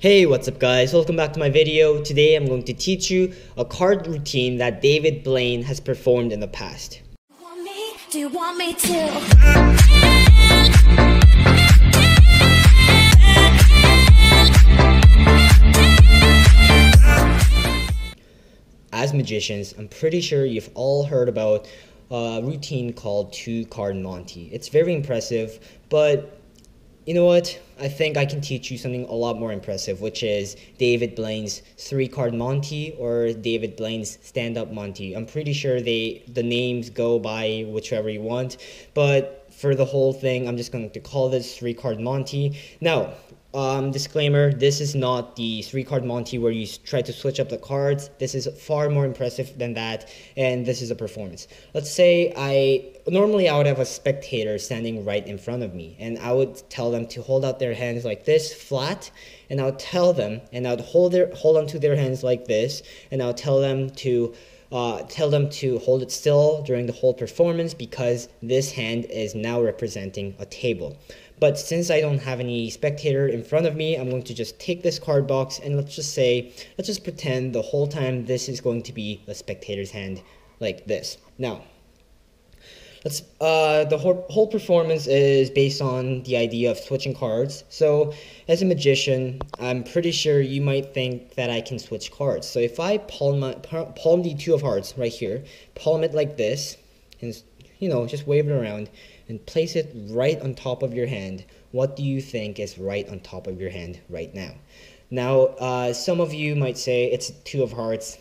Hey, what's up guys? Welcome back to my video. Today I'm going to teach you a card routine that David Blaine has performed in the past. Do you want me to? As magicians, I'm pretty sure you've all heard about a routine called 2-card Monte. It's very impressive, but you know what? I think I can teach you something a lot more impressive, which is David Blaine's 3-card Monte or David Blaine's stand-up Monte. I'm pretty sure the names go by whichever you want, but for the whole thing, I'm just going to call this 3-card Monte. Now, disclaimer, this is not the 3-card Monte where you try to switch up the cards. This is far more impressive than that, and this is a performance. Let's say normally I would have a spectator standing right in front of me, and I would tell them to hold out their hands like this, flat, and I would tell them, and I would hold onto their hands like this, and I would tell them to hold it still during the whole performance because this hand is now representing a table. But since I don't have any spectator in front of me, I'm going to just take this card box and let's just pretend the whole time this is going to be the spectator's hand like this. Now, the whole performance is based on the idea of switching cards. So as a magician, I'm pretty sure you might think that I can switch cards. So if I palm the 2 of hearts right here, palm it like this, and just wave it around and place it right on top of your hand, what do you think is right on top of your hand right now? Now, some of you might say it's 2 of hearts.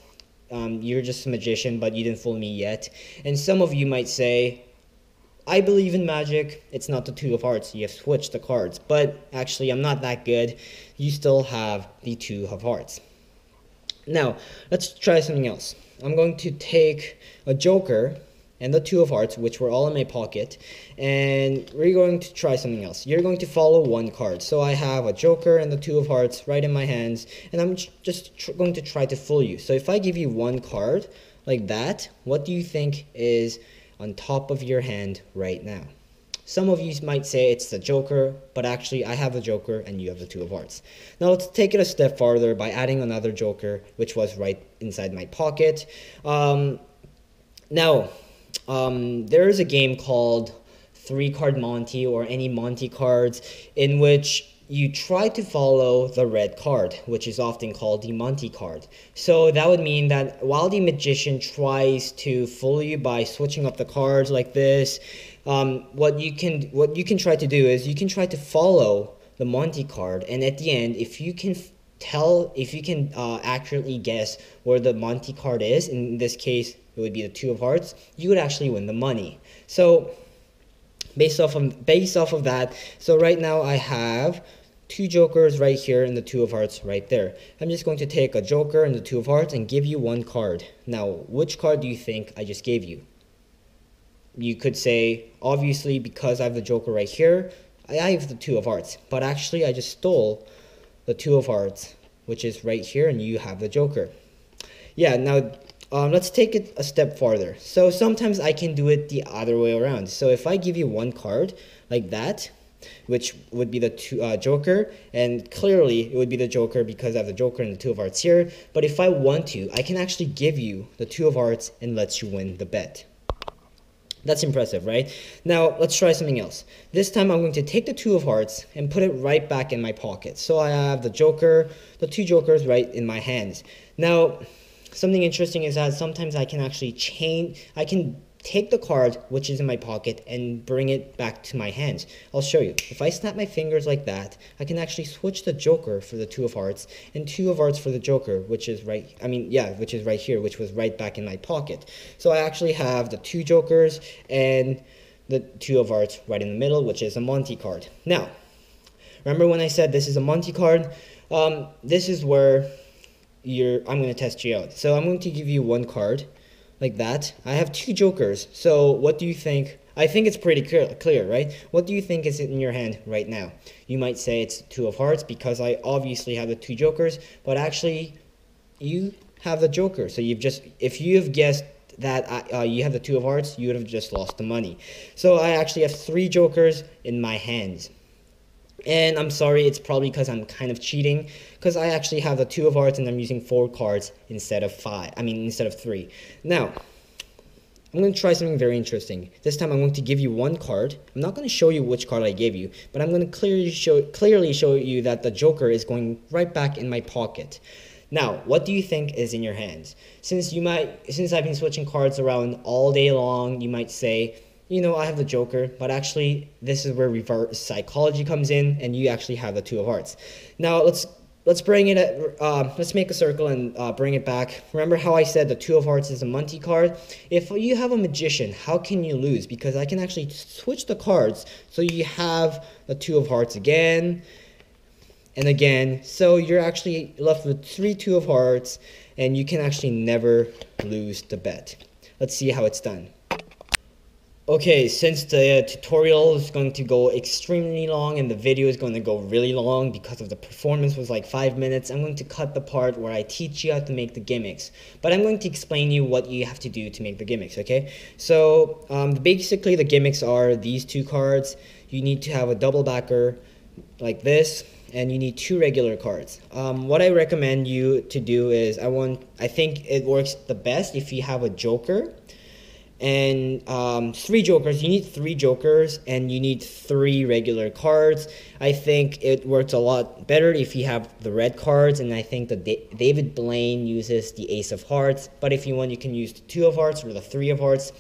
You're just a magician, but you didn't fool me yet. And some of you might say, I believe in magic, it's not the 2 of hearts, you have switched the cards. But actually, I'm not that good. You still have the 2 of hearts. Now, let's try something else. I'm going to take a joker and the 2 of hearts, which were all in my pocket, and we're going to try something else. You're going to follow one card. So I have a joker and the 2 of hearts right in my hands, and I'm just going to try to fool you. So if I give you one card like that, what do you think is on top of your hand right now? Some of you might say it's the joker, but actually I have the joker and you have the 2 of hearts. Now let's take it a step farther by adding another joker, which was right inside my pocket. There is a game called 3-card Monte or any Monte cards in which you try to follow the red card, which is often called the Monte card. So that would mean that while the magician tries to fool you by switching up the cards like this, what you can try to do is you can try to follow the Monte card, and at the end, if you can accurately guess where the Monte card is, in this case it would be the 2 of hearts, you would actually win the money. So based off of that, so right now I have 2 jokers right here and the 2 of hearts right there. I'm just going to take a joker and the 2 of hearts and give you one card. Now, which card do you think I just gave you? You could say, obviously, because I have the joker right here, I have the 2 of hearts. But actually, I just stole the 2 of hearts, which is right here, and you have the joker. Yeah, now let's take it a step farther. So sometimes I can do it the other way around. So if I give you one card like that, which would be the joker, and clearly it would be the joker because I have the joker and the 2 of hearts here. But if I want to, I can actually give you the 2 of hearts and let you win the bet. That's impressive, right? Now, let's try something else. This time, I'm going to take the 2 of hearts and put it right back in my pocket. So I have the 2 jokers right in my hands. Now, something interesting is that sometimes I can actually take the card, which is in my pocket, and bring it back to my hands. I'll show you. If I snap my fingers like that, I can actually switch the joker for the 2 of hearts and 2 of hearts for the joker, which is right here, which was right back in my pocket. So I actually have the 2 jokers and the 2 of hearts right in the middle, which is a Monte card. Now, remember when I said this is a Monte card? This is where I'm going to test you out. So I'm going to give you one card like that. I have 2 jokers. So what do you think? I think it's pretty clear, right? What do you think is in your hand right now? You might say it's 2 of hearts because I obviously have the 2 jokers, but actually you have the joker. So if you have guessed that you have the 2 of hearts, you would have just lost the money. So I actually have 3 jokers in my hands. And I'm sorry, it's probably because I'm kind of cheating, because I actually have the 2 of hearts and I'm using 4 cards instead of 5. I mean, instead of 3. Now, I'm going to try something very interesting. This time I'm going to give you 1 card. I'm not going to show you which card I gave you, but I'm going to clearly show you that the Joker is going right back in my pocket. Now, what do you think is in your hands? Since I've been switching cards around all day long, you might say, you know, I have the Joker, but actually this is where reverse psychology comes in, and you actually have the 2 of hearts. Now let's bring it let's make a circle and bring it back. Remember how I said the 2 of hearts is a Monte card? If you have a magician, how can you lose? Because I can actually switch the cards so you have the 2 of hearts again and again. So you're actually left with 3 2 of hearts, and you can actually never lose the bet. Let's see how it's done. Okay, since the tutorial is going to go extremely long and the video is going to go really long because of the performance was like 5 minutes, I'm going to cut the part where I teach you how to make the gimmicks. But I'm going to explain you what you have to do to make the gimmicks, okay? So, basically the gimmicks are these 2 cards. You need to have a double backer like this, and you need 2 regular cards. What I recommend you to do is, I think it works the best if you have a Joker, and 3 jokers. You need 3 jokers, and you need 3 regular cards. I think it works a lot better if you have the red cards, and I think that David Blaine uses the ace of hearts, but if you want, you can use the 2 of hearts or the 3 of hearts.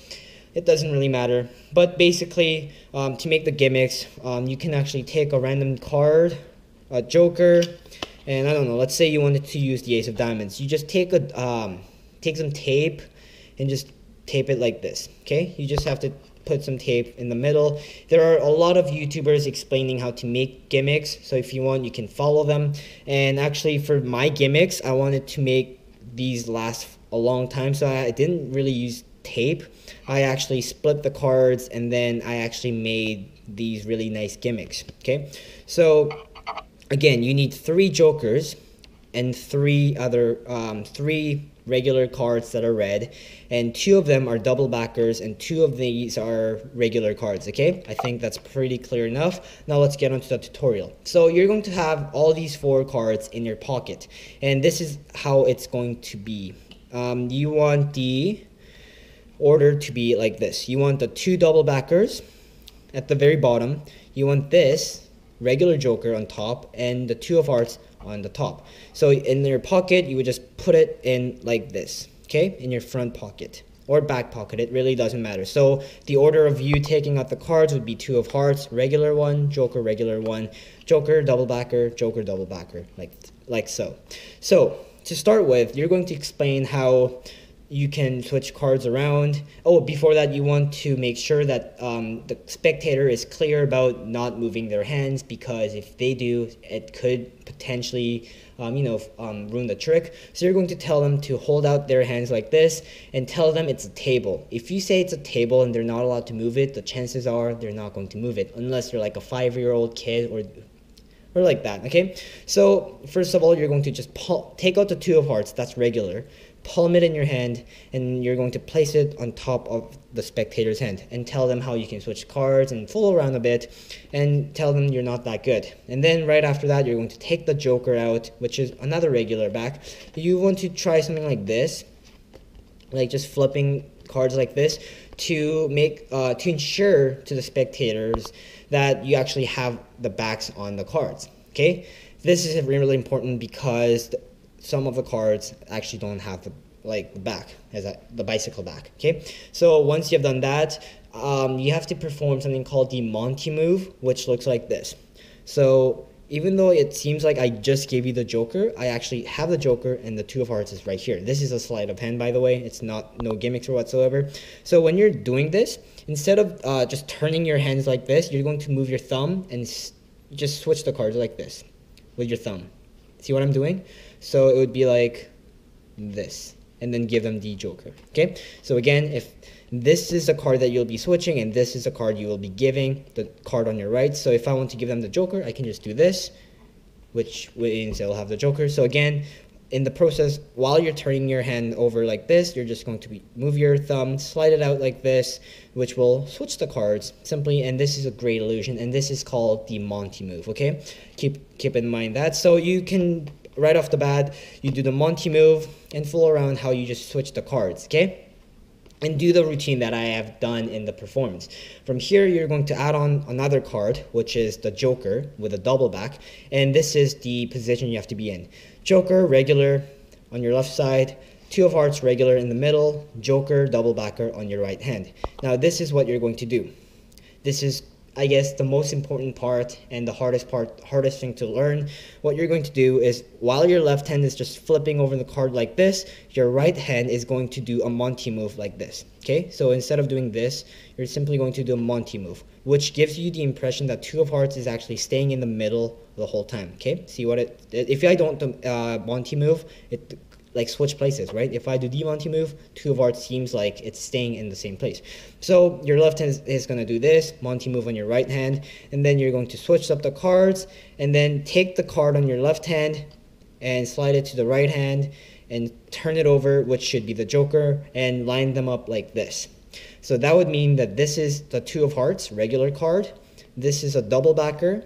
It doesn't really matter. But basically, to make the gimmicks, you can actually take a random card, a joker, and I don't know, let's say you wanted to use the ace of diamonds. You just take some tape and just tape it like this, okay? You just have to put some tape in the middle. There are a lot of YouTubers explaining how to make gimmicks, so if you want, you can follow them. And actually, for my gimmicks, I wanted to make these last a long time, so I didn't really use tape. I actually split the cards, and then I actually made these really nice gimmicks, okay? So, again, you need 3 jokers and 3 regular cards that are red, and 2 of them are double backers, and 2 of these are regular cards, okay? I think that's pretty clear enough. Now let's get onto the tutorial. So you're going to have all these 4 cards in your pocket, and this is how it's going to be. You want the order to be like this. You want the 2 double backers at the very bottom. You want this regular joker on top, and the 2 of hearts on the top. So in your pocket, you would just put it in like this, okay? In your front pocket or back pocket, it really doesn't matter. So the order of you taking out the cards would be 2 of hearts, regular one, joker, regular one, joker, double backer, like so. So to start with, you're going to explain how you can switch cards around. Oh, before that, you want to make sure that the spectator is clear about not moving their hands, because if they do, it could potentially ruin the trick. So you're going to tell them to hold out their hands like this and tell them it's a table. If you say it's a table and they're not allowed to move it, the chances are they're not going to move it, unless you're like a 5-year-old kid or like that, okay? So first of all, you're going to just take out the 2 of hearts, that's regular, palm it in your hand, and you're going to place it on top of the spectator's hand and tell them how you can switch cards and fool around a bit and tell them you're not that good. And then right after that, you're going to take the joker out, which is another regular back. You want to try something like this, like just flipping cards like this, to make to ensure to the spectators that you actually have the backs on the cards, okay? This is really important because some of the cards actually don't have the back, as the bicycle back, okay? So once you've done that, you have to perform something called the Monte move, which looks like this. So even though it seems like I just gave you the joker, I actually have the joker, and the 2 of hearts is right here. This is a sleight of hand, by the way. It's no gimmicks or whatsoever. So when you're doing this, instead of just turning your hands like this, you're going to move your thumb and just switch the cards like this with your thumb. See what I'm doing? So it would be like this, and then give them the joker, okay? So again, if this is a card that you'll be switching, and this is a card you will be giving the card on your right. So if I want to give them the joker, I can just do this, which means they'll have the joker. So again, in the process, while you're turning your hand over like this, you're just going to move your thumb, slide it out like this, which will switch the cards simply. And this is a great illusion, and this is called the Monte move. Okay, keep in mind that. So you can right off the bat, you do the Monte move and fool around how you just switch the cards. Okay. And do the routine that I have done in the performance. From here, you're going to add on another card, which is the Joker with a double back. And this is the position you have to be in. Joker, regular on your left side. Two of hearts, regular in the middle. Joker, double backer on your right hand. Now, this is what you're going to do. This is, I guess, the most important part and the hardest thing to learn. What you're going to do is, while your left hand is just flipping over the card like this, your right hand is going to do a Monte move like this. Okay, so instead of doing this, you're simply going to do a Monte move, which gives you the impression that two of hearts is actually staying in the middle the whole time. Okay, see what if I don't do Monte move, it like switch places, right? If I do the Monte move, two of hearts seems like it's staying in the same place. So your left hand is going to do this, Monte move on your right hand, and then you're going to switch up the cards, and then take the card on your left hand and slide it to the right hand and turn it over, which should be the Joker, and line them up like this. So that would mean that this is the two of hearts, regular card, this is a double backer,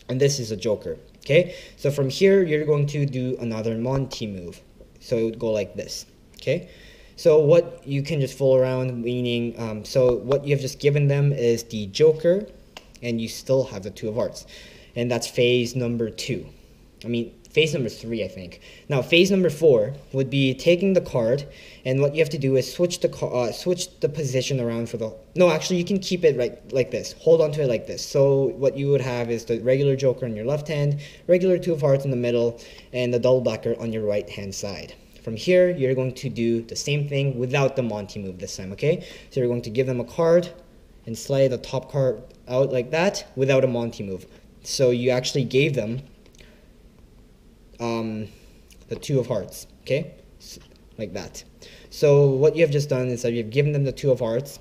and this is a Joker. Okay, so from here, you're going to do another Monte move. So it would go like this. Okay, so what you can just fool around, meaning, so what you have just given them is the Joker, and you still have the two of hearts. And that's phase number 2. I mean, phase number 3, I think. Now, phase number 4 would be taking the card, and what you have to do is switch the position around for the... No, actually, you can keep it right like this. Hold on to it like this. So what you would have is the regular Joker on your left hand, regular two of hearts in the middle, and the double backer on your right-hand side. From here, you're going to do the same thing without the Monte move this time, okay? So you're going to give them a card and slide the top card out like that without a Monte move. So you actually gave them the two of hearts, okay, like that. So what you have just done is that you've given them the two of hearts,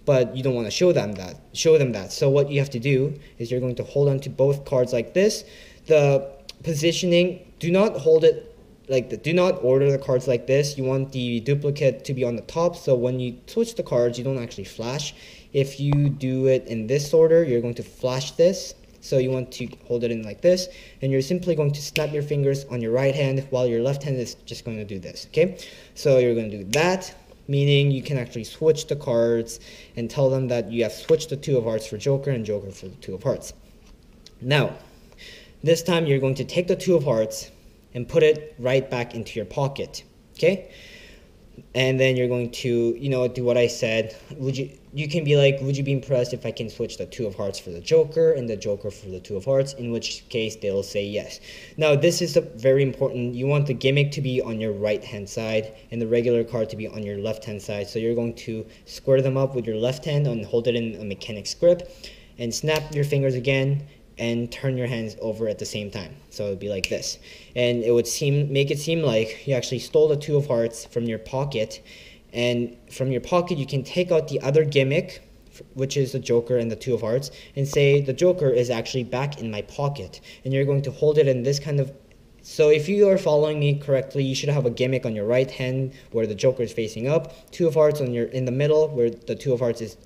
but you don't want to show them that. So what you have to do is you're going to hold on to both cards like this. The positioning, do not hold it like that. Do not order the cards like this. You want the duplicate to be on the top, so when you switch the cards, you don't actually flash. If you do it in this order, you're going to flash this. So you want to hold it in like this, and you're simply going to snap your fingers on your right hand while your left hand is just going to do this, okay? So you're going to do that, meaning you can actually switch the cards and tell them that you have switched the two of hearts for Joker and Joker for the two of hearts. Now, this time you're going to take the two of hearts and put it right back into your pocket, okay? And then you're going to, you know, do what I said. You can be like, would you be impressed if I can switch the two of hearts for the Joker and the Joker for the two of hearts? In which case they'll say yes. Now this is very important. You want the gimmick to be on your right hand side and the regular card to be on your left hand side. So you're going to square them up with your left hand and hold it in a mechanic's grip and snap your fingers again and turn your hands over at the same time. So it would be like this. And it would make it seem like you actually stole the two of hearts from your pocket. And from your pocket, you can take out the other gimmick, which is the Joker and the two of hearts, and say the Joker is actually back in my pocket. And you're going to hold it in this kind of... So if you are following me correctly, you should have a gimmick on your right hand where the Joker is facing up, two of hearts in the middle where the two of hearts is,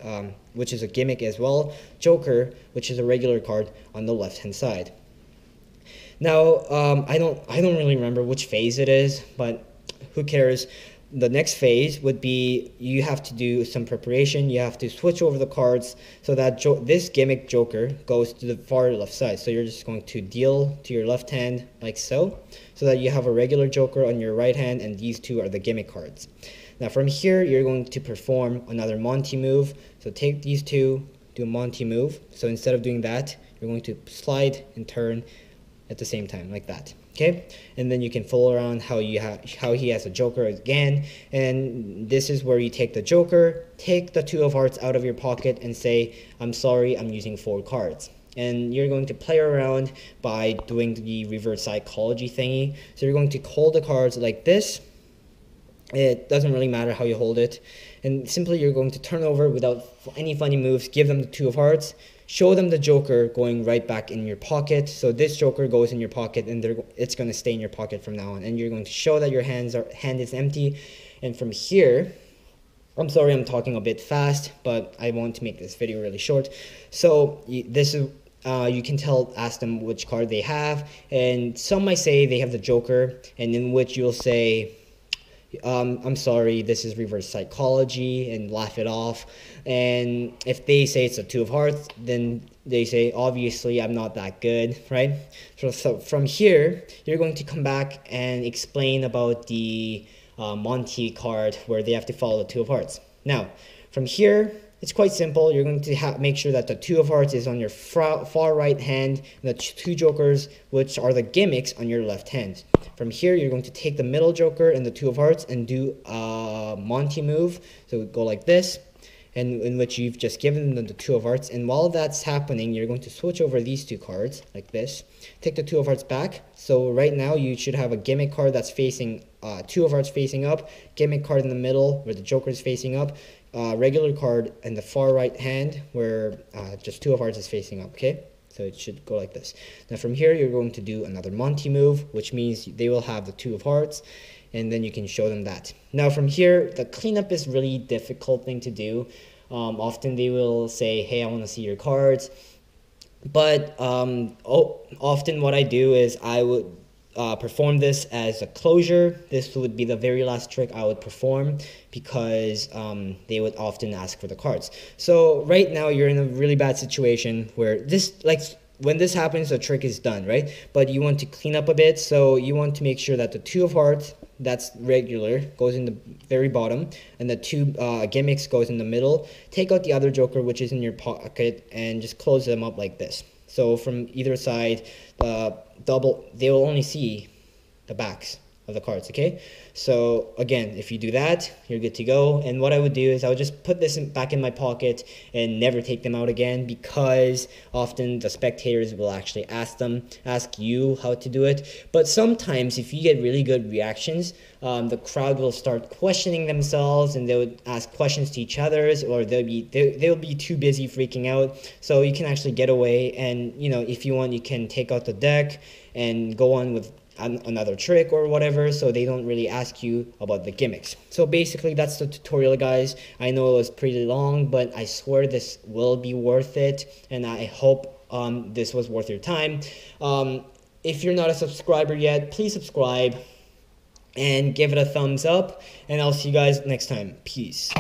which is a gimmick as well, Joker, which is a regular card, on the left hand side. Now I don't really remember which phase it is, but who cares? The next phase would be you have to do some preparation. You have to switch over the cards so that this gimmick Joker goes to the far left side. So you're just going to deal to your left hand like so that you have a regular Joker on your right hand, and these two are the gimmick cards. Now from here, you're going to perform another Monte move. So take these two, do a Monte move. So instead of doing that, you're going to slide and turn at the same time like that. Okay, and then you can fool around how he has a Joker again, and this is where you take the Joker, take the two of hearts out of your pocket, and say, I'm sorry, I'm using 4 cards. And you're going to play around by doing the reverse psychology thingy. So you're going to hold the cards like this. It doesn't really matter how you hold it, and simply you're going to turn over without any funny moves, give them the two of hearts, show them the joker going right back in your pocket. So this joker goes in your pocket, and it's going to stay in your pocket from now on. And you're going to show that your hand is empty. And from here, I'm sorry I'm talking a bit fast, but I want to make this video really short. So this is you can ask them which card they have, and some might say they have the joker, and in which you'll say, I'm sorry, this is reverse psychology, and laugh it off. And if they say it's a 2 of hearts, then they say, obviously I'm not that good, right? So from here, you're going to come back and explain about the Monte card, where they have to follow the 2 of hearts. Now, from here, it's quite simple. You're going to make sure that the 2 of hearts is on your far right hand, and the 2 jokers, which are the gimmicks, on your left hand. From here, you're going to take the middle joker and the 2 of hearts and do a Monte move. So go like this, and in which you've just given them the 2 of hearts. And while that's happening, you're going to switch over these 2 cards like this. Take the 2 of hearts back. So right now, you should have a gimmick card that's facing 2 of hearts facing up, gimmick card in the middle where the joker is facing up, regular card in the far right hand where just 2 of hearts is facing up, okay? So it should go like this. Now from here, you're going to do another Monte move, which means they will have the 2 of hearts, and then you can show them that. Now from here, the cleanup is really difficult thing to do. Often they will say, hey, I want to see your cards. But often what I do is I would perform this as a closure. This would be the very last trick I would perform, because they would often ask for the cards. So right now you're in a really bad situation where when this happens, the trick is done, right? But you want to clean up a bit, so you want to make sure that the 2 of hearts, that's regular, goes in the very bottom, and the 2 gimmicks goes in the middle. Take out the other joker, which is in your pocket, and just close them up like this. So from either side, they will only see the backs of the cards, okay? So again, if you do that, you're good to go. And what I would do is I would just put this back in my pocket and never take them out again, because often the spectators will actually ask you how to do it. But sometimes if you get really good reactions, the crowd will start questioning themselves, and they would ask questions to each other, or they'll be too busy freaking out. So you can actually get away, and if you want, you can take out the deck and go on with another trick or whatever, so they don't really ask you about the gimmicks. So basically that's the tutorial, guys. I know it was pretty long, but I swear this will be worth it, and I hope this was worth your time. If you're not a subscriber yet, please subscribe and give it a thumbs up, and I'll see you guys next time. Peace.